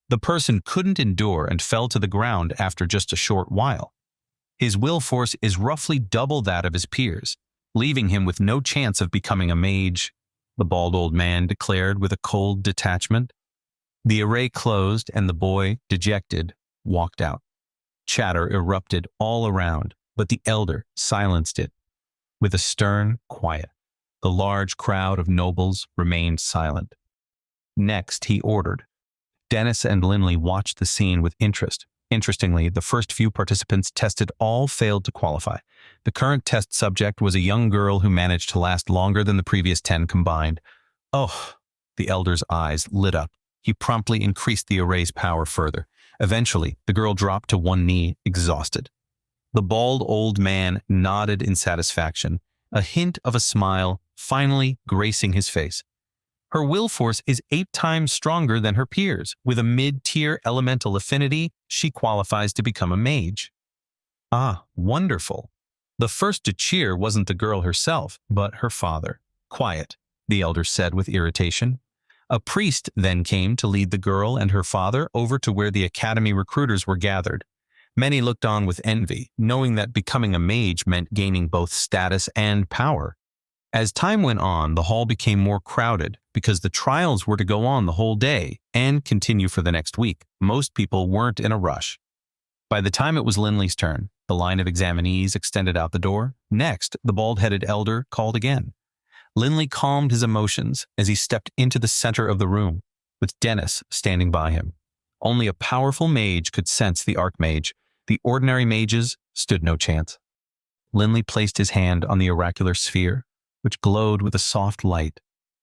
The person couldn't endure and fell to the ground after just a short while. His will force is roughly double that of his peers, leaving him with no chance of becoming a mage, the bald old man declared with a cold detachment. The array closed, and the boy, dejected, walked out. Chatter erupted all around, but the elder silenced it with a stern quiet. The large crowd of nobles remained silent. Next, he ordered. Dennis and Linley watched the scene with interest. Interestingly, the first few participants tested all failed to qualify. The current test subject was a young girl who managed to last longer than the previous 10 combined. Oh, the elder's eyes lit up. He promptly increased the array's power further. Eventually, the girl dropped to one knee, exhausted. The bald old man nodded in satisfaction, a hint of a smile finally gracing his face. Her will force is 8 times stronger than her peers. With a mid-tier elemental affinity, she qualifies to become a mage. Ah, wonderful. The first to cheer wasn't the girl herself, but her father. Quiet, the elder said with irritation. A priest then came to lead the girl and her father over to where the academy recruiters were gathered. Many looked on with envy, knowing that becoming a mage meant gaining both status and power. As time went on, the hall became more crowded because the trials were to go on the whole day and continue for the next week. Most people weren't in a rush. By the time it was Linley's turn, the line of examinees extended out the door. Next, the bald-headed elder called again. Linley calmed his emotions as he stepped into the center of the room, with Dennis standing by him. Only a powerful mage could sense the archmage. The ordinary mages stood no chance. Linley placed his hand on the oracular sphere, which glowed with a soft light,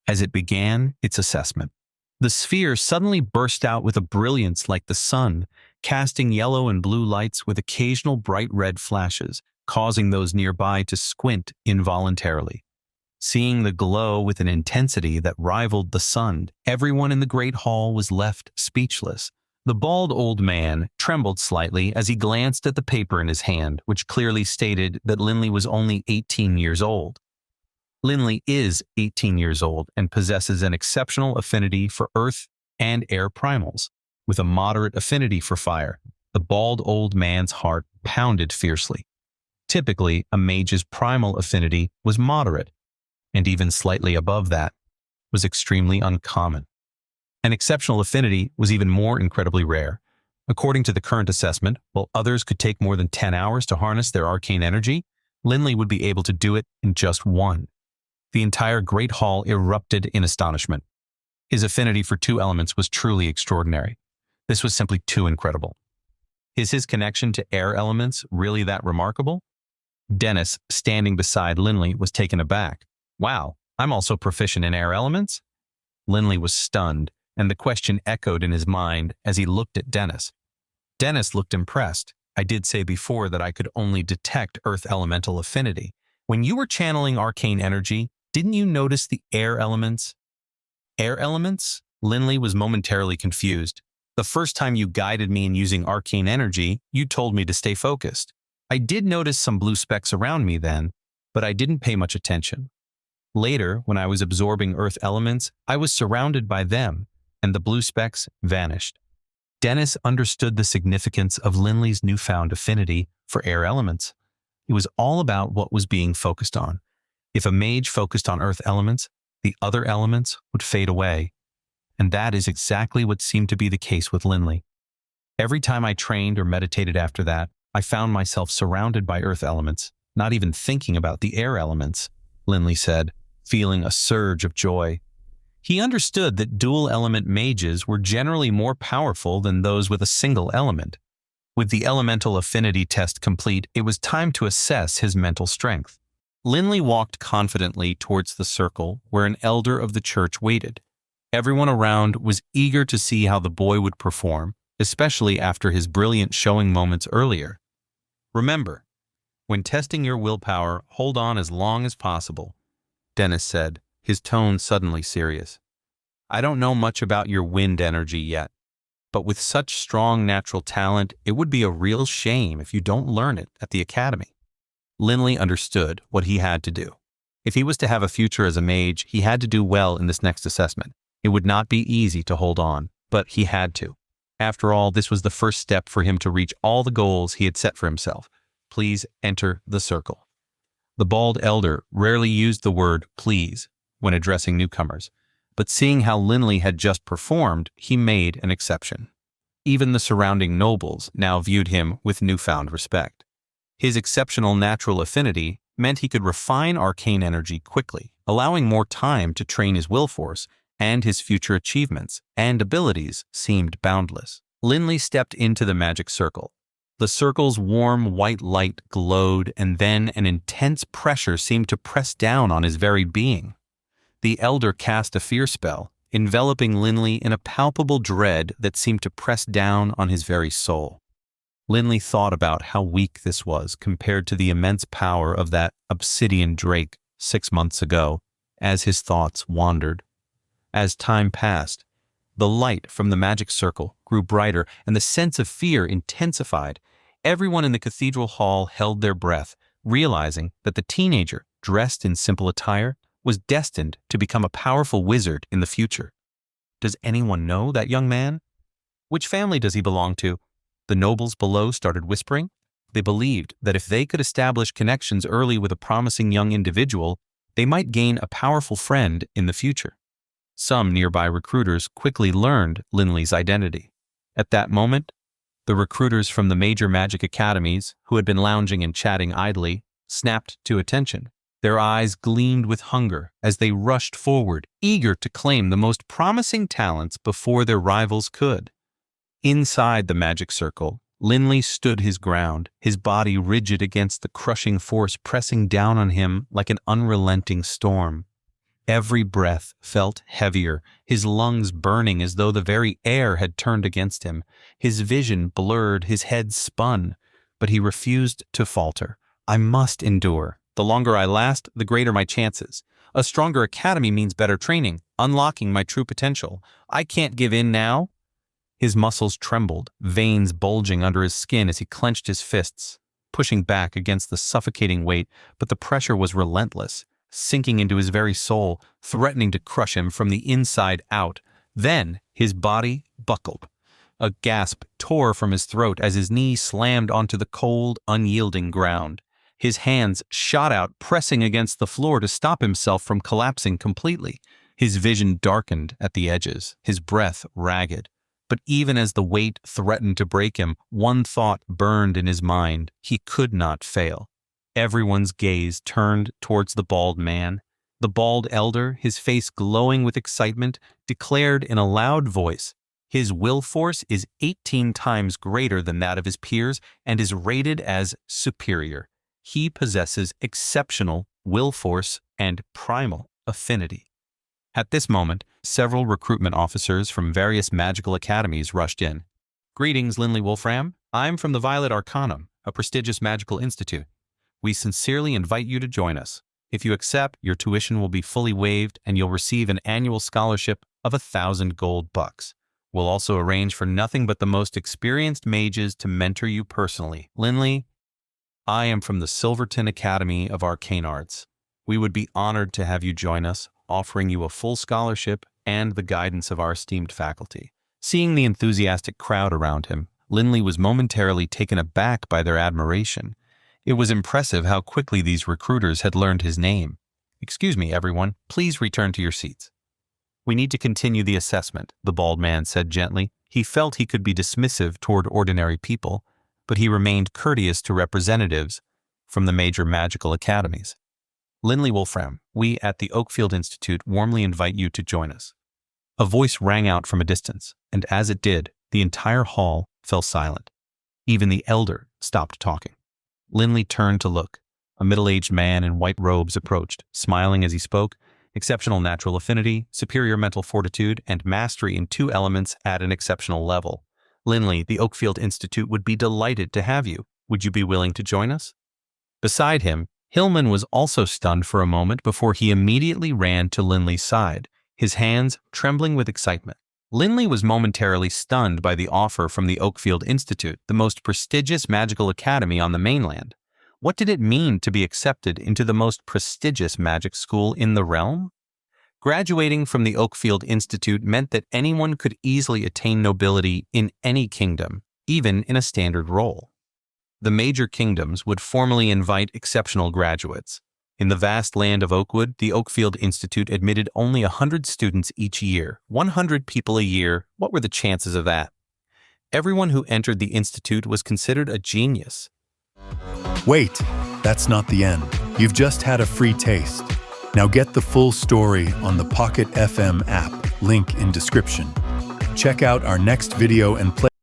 as it began its assessment. The sphere suddenly burst out with a brilliance like the sun, casting yellow and blue lights with occasional bright red flashes, causing those nearby to squint involuntarily. Seeing the glow with an intensity that rivaled the sun, everyone in the great hall was left speechless. The bald old man trembled slightly as he glanced at the paper in his hand, which clearly stated that Linley was only 18 years old. Linley is 18 years old and possesses an exceptional affinity for earth and air primals, with a moderate affinity for fire. The bald old man's heart pounded fiercely. Typically, a mage's primal affinity was moderate, and even slightly above that was extremely uncommon. An exceptional affinity was even more incredibly rare. According to the current assessment, while others could take more than 10 hours to harness their arcane energy, Linley would be able to do it in just 1. The entire great hall erupted in astonishment. His affinity for 2 elements was truly extraordinary. This was simply too incredible. Is his connection to air elements really that remarkable? Dennis, standing beside Linley, was taken aback. Wow, I'm also proficient in air elements? Linley was stunned, and the question echoed in his mind as he looked at Dennis. Dennis looked impressed. I did say before that I could only detect earth elemental affinity. When you were channeling arcane energy, didn't you notice the air elements? Air elements? Linley was momentarily confused. The first time you guided me in using arcane energy, you told me to stay focused. I did notice some blue specks around me then, but I didn't pay much attention. Later, when I was absorbing earth elements, I was surrounded by them, and the blue specks vanished. Dennis understood the significance of Linley's newfound affinity for air elements. It was all about what was being focused on. If a mage focused on earth elements, the other elements would fade away. And that is exactly what seemed to be the case with Linley. Every time I trained or meditated after that, I found myself surrounded by earth elements, not even thinking about the air elements, Linley said, feeling a surge of joy. He understood that dual-element mages were generally more powerful than those with a single element. With the elemental affinity test complete, it was time to assess his mental strength. Linley walked confidently towards the circle where an elder of the church waited. Everyone around was eager to see how the boy would perform, especially after his brilliant showing moments earlier. Remember, when testing your willpower, hold on as long as possible, Dennis said, his tone suddenly serious. I don't know much about your wind energy yet, but with such strong natural talent, it would be a real shame if you don't learn it at the academy. Linley understood what he had to do. If he was to have a future as a mage, he had to do well in this next assessment. It would not be easy to hold on, but he had to. After all, this was the first step for him to reach all the goals he had set for himself. Please enter the circle. The bald elder rarely used the word please when addressing newcomers, but seeing how Linley had just performed, he made an exception. Even the surrounding nobles now viewed him with newfound respect. His exceptional natural affinity meant he could refine arcane energy quickly, allowing more time to train his will force, and his future achievements and abilities seemed boundless. Linley stepped into the magic circle. The circle's warm white light glowed, and then an intense pressure seemed to press down on his very being. The elder cast a fear spell, enveloping Linley in a palpable dread that seemed to press down on his very soul. Linley thought about how weak this was compared to the immense power of that obsidian drake 6 months ago, as his thoughts wandered. As time passed, the light from the magic circle grew brighter and the sense of fear intensified. Everyone in the cathedral hall held their breath, realizing that the teenager, dressed in simple attire, was destined to become a powerful wizard in the future. Does anyone know that young man? Which family does he belong to? The nobles below started whispering. They believed that if they could establish connections early with a promising young individual, they might gain a powerful friend in the future. Some nearby recruiters quickly learned Linley's identity. At that moment, the recruiters from the major magic academies, who had been lounging and chatting idly, snapped to attention. Their eyes gleamed with hunger as they rushed forward, eager to claim the most promising talents before their rivals could. Inside the magic circle, Linley stood his ground, his body rigid against the crushing force pressing down on him like an unrelenting storm. Every breath felt heavier, his lungs burning as though the very air had turned against him. His vision blurred, his head spun, but he refused to falter. I must endure. The longer I last, the greater my chances. A stronger academy means better training, unlocking my true potential. I can't give in now. His muscles trembled, veins bulging under his skin as he clenched his fists, pushing back against the suffocating weight, but the pressure was relentless, sinking into his very soul, threatening to crush him from the inside out. Then his body buckled. A gasp tore from his throat as his knee slammed onto the cold, unyielding ground. His hands shot out, pressing against the floor to stop himself from collapsing completely. His vision darkened at the edges, his breath ragged. But even as the weight threatened to break him, one thought burned in his mind: he could not fail. Everyone's gaze turned towards the bald man. The bald elder, his face glowing with excitement, declared in a loud voice, "His will force is 18 times greater than that of his peers and is rated as superior. He possesses exceptional will force and primal affinity." At this moment, several recruitment officers from various magical academies rushed in. "Greetings, Linley Wolfram. I'm from the Violet Arcanum, a prestigious magical institute. We sincerely invite you to join us. If you accept, your tuition will be fully waived and you'll receive an annual scholarship of 1,000 gold bucks. We'll also arrange for nothing but the most experienced mages to mentor you personally. Linley, I am from the Silverton Academy of Arcane Arts. We would be honored to have you join us, offering you a full scholarship and the guidance of our esteemed faculty." Seeing the enthusiastic crowd around him, Linley was momentarily taken aback by their admiration. It was impressive how quickly these recruiters had learned his name. "Excuse me, everyone. Please return to your seats." "We need to continue the assessment," the bald man said gently. He felt he could be dismissive toward ordinary people, but he remained courteous to representatives from the major magical academies. "Linley Wolfram, we at the Oakfield Institute warmly invite you to join us." A voice rang out from a distance, and as it did, the entire hall fell silent. Even the elder stopped talking. Linley turned to look. A middle-aged man in white robes approached, smiling as he spoke. "Exceptional natural affinity, superior mental fortitude, and mastery in 2 elements at an exceptional level. Linley, the Oakfield Institute would be delighted to have you. Would you be willing to join us?" Beside him, Hillman was also stunned for a moment before he immediately ran to Linley's side, his hands trembling with excitement. Linley was momentarily stunned by the offer from the Oakfield Institute, the most prestigious magical academy on the mainland. What did it mean to be accepted into the most prestigious magic school in the realm? Graduating from the Oakfield Institute meant that anyone could easily attain nobility in any kingdom, even in a standard role. The major kingdoms would formally invite exceptional graduates. In the vast land of Oakwood, the Oakfield Institute admitted only 100 students each year. 100 people a year, what were the chances of that? Everyone who entered the institute was considered a genius. Wait, that's not the end. You've just had a free taste. Now get the full story on the Pocket FM app, link in description. Check out our next video and play